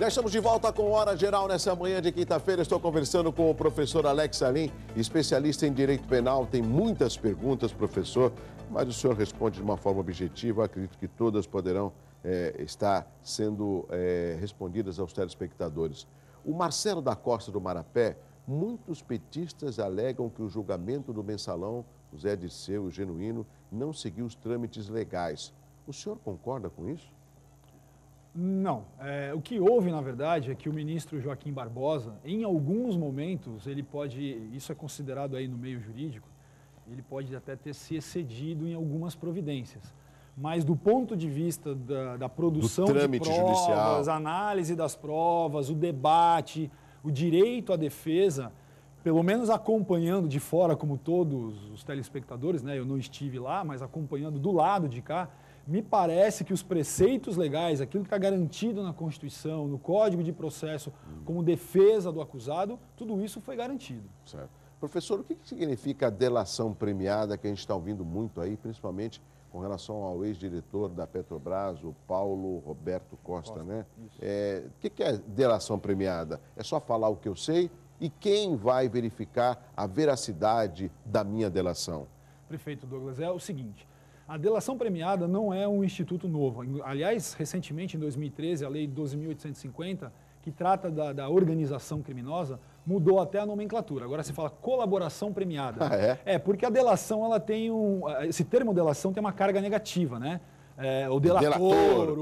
Já estamos de volta com Hora Geral nessa manhã de quinta-feira. Estou conversando com o professor Alex Salim, especialista em Direito Penal. Tem muitas perguntas, professor, mas o senhor responde de uma forma objetiva. Acredito que todas poderão estar sendo respondidas aos telespectadores. O Marcelo da Costa do Marapé, muitos petistas alegam que o julgamento do mensalão, o Zé Dirceu, o Genuíno, não seguiu os trâmites legais. O senhor concorda com isso? Não. O que houve, na verdade, é que o ministro Joaquim Barbosa, em alguns momentos, ele pode, isso é considerado aí no meio jurídico, ele pode até ter se excedido em algumas providências. Mas do ponto de vista da produção de provas, judicial, análise das provas, o debate, o direito à defesa, pelo menos acompanhando de fora, como todos os telespectadores, né? Eu não estive lá, mas acompanhando do lado de cá, me parece que os preceitos legais, aquilo que está garantido na Constituição, no Código de Processo, como defesa do acusado, tudo isso foi garantido. Certo. Professor, o que significa a delação premiada, que a gente está ouvindo muito aí, principalmente com relação ao ex-diretor da Petrobras, o Paulo Roberto Costa, né? O que é delação premiada? É só falar o que eu sei e quem vai verificar a veracidade da minha delação? Prefeito Douglas, é o seguinte, a delação premiada não é um instituto novo. Aliás, recentemente, em 2013, a Lei 12.850, que trata da organização criminosa, mudou até a nomenclatura. Agora se fala colaboração premiada. Ah, é? Porque a delação, ela tem esse termo delação tem uma carga negativa, né? O delator,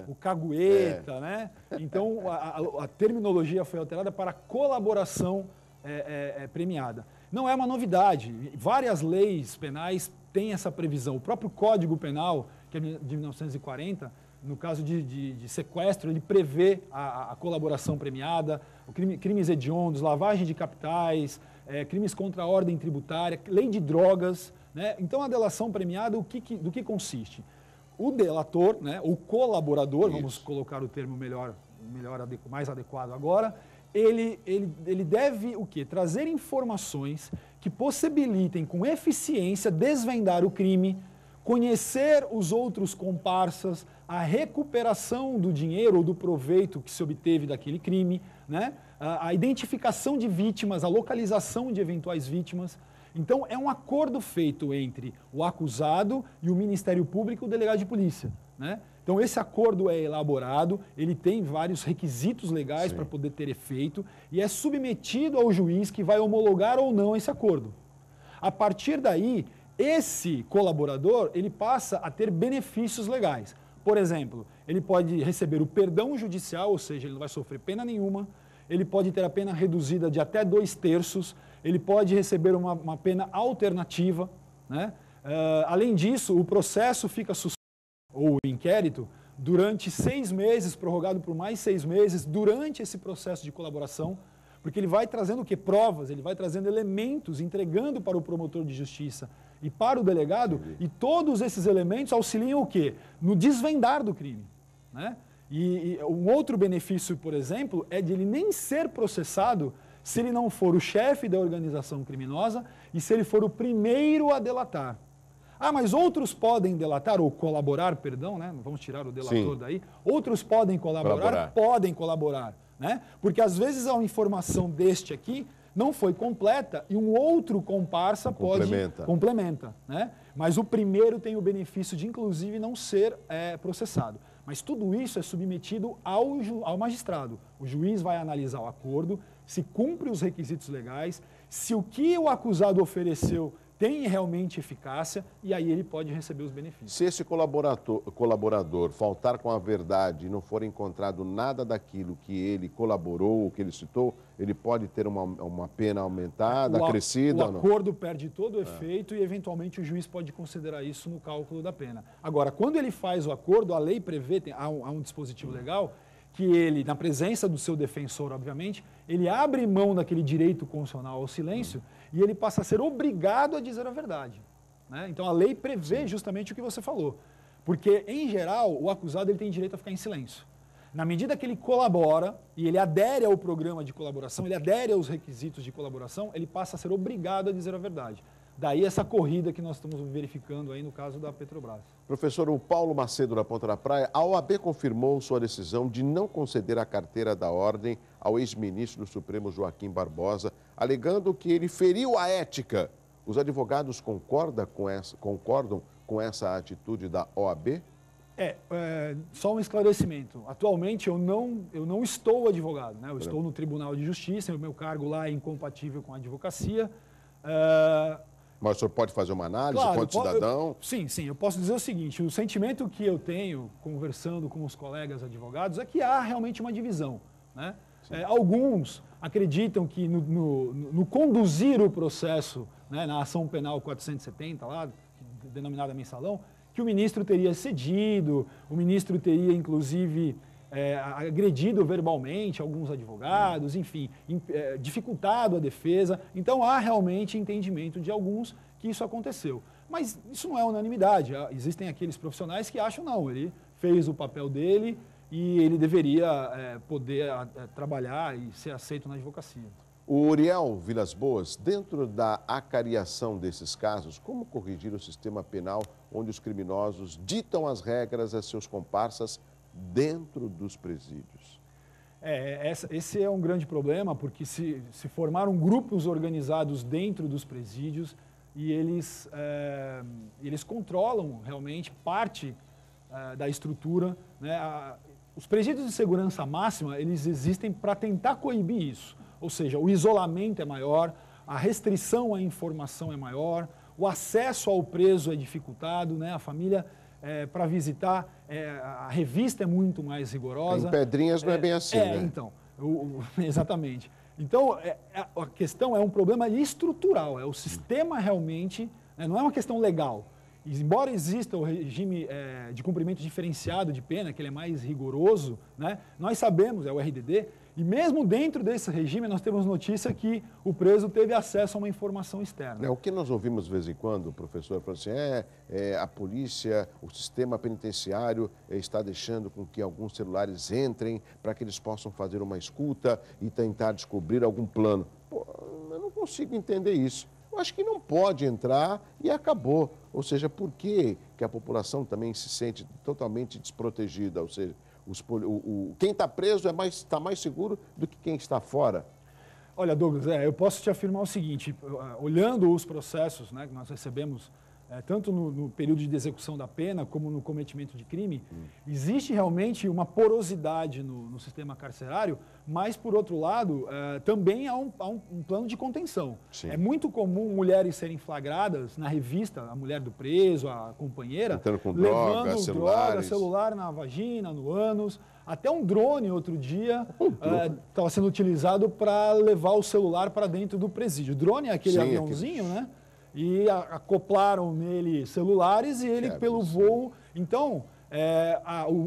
o cagueta, né? Então, a terminologia foi alterada para colaboração premiada. Não é uma novidade. Várias leis penais têm essa previsão. O próprio Código Penal, que é de 1940, no caso de sequestro, ele prevê a colaboração premiada, crimes hediondos, lavagem de capitais, crimes contra a ordem tributária, lei de drogas, né? Então, a delação premiada, do que consiste? O delator, né, o colaborador, vamos colocar o termo mais adequado agora, ele deve o quê? Trazer informações que possibilitem com eficiência desvendar o crime, conhecer os outros comparsas, a recuperação do dinheiro ou do proveito que se obteve daquele crime, né? A identificação de vítimas, a localização de eventuais vítimas. Então, é um acordo feito entre o acusado e o Ministério Público e o delegado de polícia, né? Então, esse acordo é elaborado, ele tem vários requisitos legais para poder ter efeito e é submetido ao juiz que vai homologar ou não esse acordo. A partir daí, esse colaborador, ele passa a ter benefícios legais. Por exemplo, ele pode receber o perdão judicial, ou seja, ele não vai sofrer pena nenhuma, ele pode ter a pena reduzida de até 2/3, ele pode receber uma pena alternativa, né? Além disso, o processo fica suspenso, ou o inquérito, durante 6 meses, prorrogado por mais 6 meses, durante esse processo de colaboração, porque ele vai trazendo o quê? Provas, ele vai trazendo elementos, entregando para o promotor de justiça e para o delegado, e todos esses elementos auxiliam o quê? No desvendar do crime, né? E um outro benefício, por exemplo, é de ele nem ser processado se ele não for o chefe da organização criminosa e se ele for o primeiro a delatar. Ah, mas outros podem delatar, ou colaborar, perdão, né? Vamos tirar o delator daí. Outros podem colaborar, podem colaborar, né? Porque às vezes a informação deste aqui não foi completa e um outro comparsa complementa, né? Mas o primeiro tem o benefício de, inclusive, não ser processado. Mas tudo isso é submetido ao magistrado. O juiz vai analisar o acordo, se cumpre os requisitos legais, se o que o acusado ofereceu tem realmente eficácia, e aí ele pode receber os benefícios. Se esse colaborador faltar com a verdade e não for encontrado nada daquilo que ele colaborou, que ele citou, ele pode ter uma pena aumentada, acrescida ou não? O acordo perde todo o efeito e, eventualmente, o juiz pode considerar isso no cálculo da pena. Agora, quando ele faz o acordo, a lei prevê, há um dispositivo legal, que ele, na presença do seu defensor, obviamente, ele abre mão daquele direito constitucional ao silêncio e ele passa a ser obrigado a dizer a verdade, né? Então, a lei prevê justamente o que você falou. Porque, em geral, o acusado ele tem direito a ficar em silêncio. Na medida que ele colabora e ele adere ao programa de colaboração, ele adere aos requisitos de colaboração, ele passa a ser obrigado a dizer a verdade. Daí essa corrida que nós estamos verificando aí no caso da Petrobras. Professor, o Paulo Macedo da Ponta da Praia, a OAB confirmou sua decisão de não conceder a carteira da ordem ao ex-ministro do Supremo Joaquim Barbosa, alegando que ele feriu a ética. Os advogados concordam com essa atitude da OAB? Só um esclarecimento. Atualmente eu não estou advogado, né? Eu estou no Tribunal de Justiça, o meu cargo lá é incompatível com a advocacia. Mas o senhor pode fazer uma análise enquanto cidadão? Sim, eu posso dizer o seguinte, o sentimento que eu tenho conversando com os colegas advogados é que há realmente uma divisão, né? Alguns acreditam que no conduzir o processo, né, na ação penal 470, lá, denominada mensalão, que o ministro teria cedido, o ministro teria, inclusive, agredido verbalmente alguns advogados, enfim, dificultado a defesa. Então, há realmente entendimento de alguns que isso aconteceu. Mas isso não é unanimidade. Existem aqueles profissionais que acham, não, ele fez o papel dele e ele deveria poder trabalhar e ser aceito na advocacia. O Uriel Vilas Boas, dentro da acariação desses casos, como corrigir o sistema penal onde os criminosos ditam as regras a seus comparsas dentro dos presídios? Esse é um grande problema, porque se formaram grupos organizados dentro dos presídios e eles controlam realmente parte da estrutura, né? Os presídios de segurança máxima, eles existem para tentar coibir isso. Ou seja, o isolamento é maior, a restrição à informação é maior, o acesso ao preso é dificultado, né? A família, para visitar, a revista é muito mais rigorosa. Em Pedrinhas não é bem assim, né? Então, exatamente. Então, a questão é um problema estrutural, é o sistema realmente, né? Não é uma questão legal. Embora exista o regime de cumprimento diferenciado de pena, que ele é mais rigoroso, né? Nós sabemos, é o RDD, e mesmo dentro desse regime nós temos notícia que o preso teve acesso a uma informação externa. O que nós ouvimos de vez em quando, professor, falou assim, a polícia, o sistema penitenciário está deixando com que alguns celulares entrem para que eles possam fazer uma escuta e tentar descobrir algum plano. Pô, eu não consigo entender isso. Eu acho que não pode entrar e acabou. Ou seja, por que a população também se sente totalmente desprotegida? Ou seja, quem está preso está mais seguro do que quem está fora? Olha, Douglas, eu posso te afirmar o seguinte, olhando os processos, né, que nós recebemos, tanto no período de execução da pena como no cometimento de crime, existe realmente uma porosidade no sistema carcerário, mas, por outro lado, também há um plano de contenção. Sim. É muito comum mulheres serem flagradas na revista, a mulher do preso, a companheira, entrando com levando droga, celular na vagina, no ânus. Até um drone, outro dia, estava sendo utilizado para levar o celular para dentro do presídio. O drone é aquele aviãozinho, né? E acoplaram nele celulares e ele pelo voo. Então,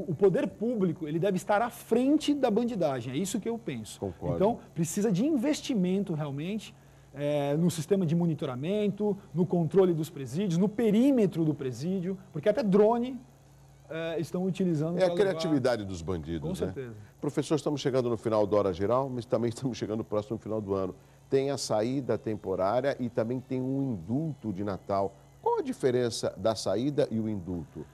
o poder público ele deve estar à frente da bandidagem, é isso que eu penso. Concordo. Então, precisa de investimento realmente no sistema de monitoramento, no controle dos presídios, no perímetro do presídio, porque até drone estão utilizando. É a criatividade dos bandidos. Com certeza. Professor, estamos chegando no final da hora geral, mas também estamos chegando no próximo final do ano. Tem a saída temporária e também tem um indulto de Natal. Qual a diferença da saída e o indulto?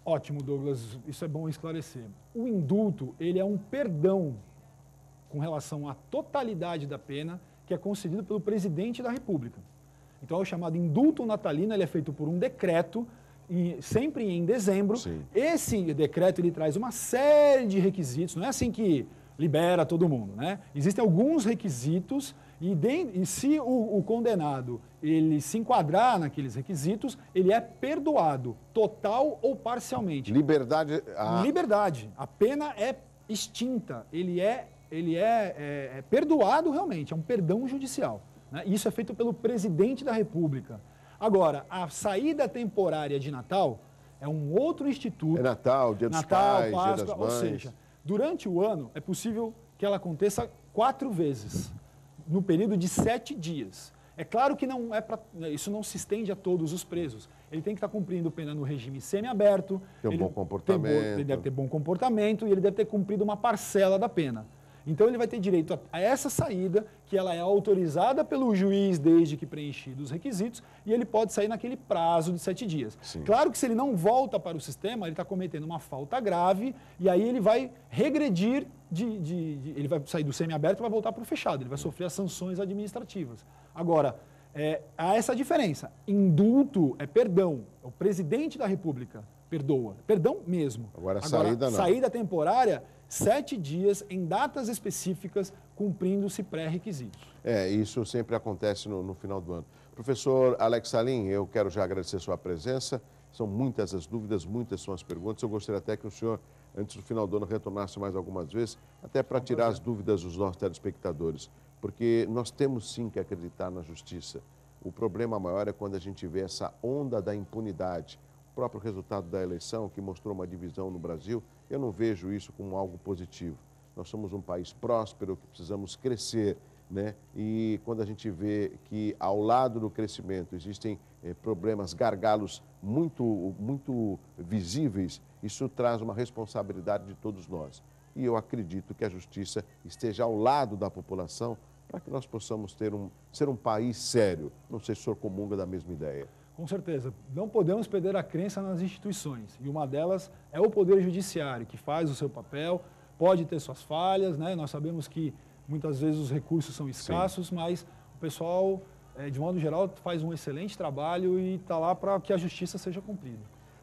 Ótimo, Douglas. Isso é bom esclarecer. O indulto, ele é um perdão com relação à totalidade da pena que é concedido pelo presidente da República. Então, é o chamado indulto natalino, ele é feito por um decreto, sempre em dezembro. Sim. Esse decreto, ele traz uma série de requisitos, não é assim que libera todo mundo, né? Existem alguns requisitos e se o condenado ele se enquadrar naqueles requisitos, ele é perdoado, total ou parcialmente. Liberdade. Liberdade. A pena é extinta. Ele é perdoado realmente, é um perdão judicial, né? Isso é feito pelo presidente da República. Agora, a saída temporária de Natal é um outro instituto. É Natal, Dia dos Pais, Páscoa, Dia das Mães. ou seja, durante o ano é possível que ela aconteça 4 vezes, no período de 7 dias. É claro que isso não se estende a todos os presos. Ele tem que estar cumprindo pena no regime semiaberto. Tem um bom comportamento. Ele deve ter bom comportamento e ele deve ter cumprido uma parcela da pena. Então ele vai ter direito a essa saída, que ela é autorizada pelo juiz desde que preenchidos os requisitos, e ele pode sair naquele prazo de 7 dias. Sim. Claro que se ele não volta para o sistema, ele está cometendo uma falta grave, e aí ele vai regredir, ele vai sair do semiaberto e vai voltar para o fechado, ele vai sofrer as sanções administrativas. Agora, há essa diferença. Indulto é perdão, é o presidente da República perdoa, perdão mesmo. Agora saída não. Saída temporária, 7 dias em datas específicas, cumprindo-se pré-requisitos. Isso sempre acontece no final do ano. Professor Alex Salim, eu quero já agradecer sua presença. São muitas as dúvidas, muitas são as perguntas. Eu gostaria até que o senhor, antes do final do ano, retornasse mais algumas vezes, até para tirar as dúvidas dos nossos telespectadores. Porque nós temos sim que acreditar na justiça. O problema maior é quando a gente vê essa onda da impunidade. O próprio resultado da eleição, que mostrou uma divisão no Brasil, eu não vejo isso como algo positivo. Nós somos um país próspero, que precisamos crescer, né? E quando a gente vê que ao lado do crescimento existem problemas, gargalos muito visíveis, isso traz uma responsabilidade de todos nós. E eu acredito que a justiça esteja ao lado da população para que nós possamos ser um país sério. Não sei se o senhor comunga da mesma ideia. Com certeza. Não podemos perder a crença nas instituições. E uma delas é o Poder Judiciário, que faz o seu papel, pode ter suas falhas, né? Nós sabemos que muitas vezes os recursos são escassos, sim, mas o pessoal, de modo geral, faz um excelente trabalho e está lá para que a justiça seja cumprida.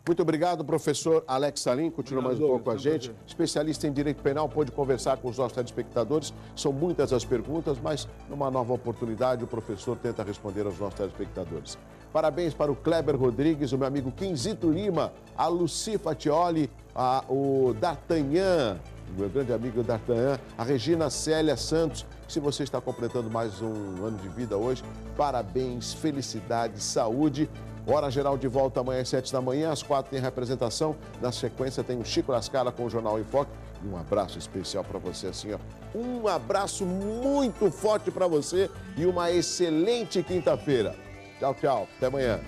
Muito obrigado, professor Alex Salim. Continua mais um pouco com a gente. Especialista em direito penal, pôde conversar com os nossos telespectadores. São muitas as perguntas, mas numa nova oportunidade o professor tenta responder aos nossos telespectadores. Parabéns para o Kleber Rodrigues, o meu amigo Quinzito Lima, a Luci Fatioli, o D'Artagnan, meu grande amigo D'Artagnan, a Regina Célia Santos. Se você está completando mais um ano de vida hoje, parabéns, felicidade, saúde. Hora Geral de volta amanhã às 7 da manhã, às 4 tem representação. Na sequência tem o Chico Lascala com o Jornal em Foque. E um abraço especial para você, assim, ó. Um abraço muito forte para você e uma excelente quinta-feira. Tchau, tchau. Até amanhã.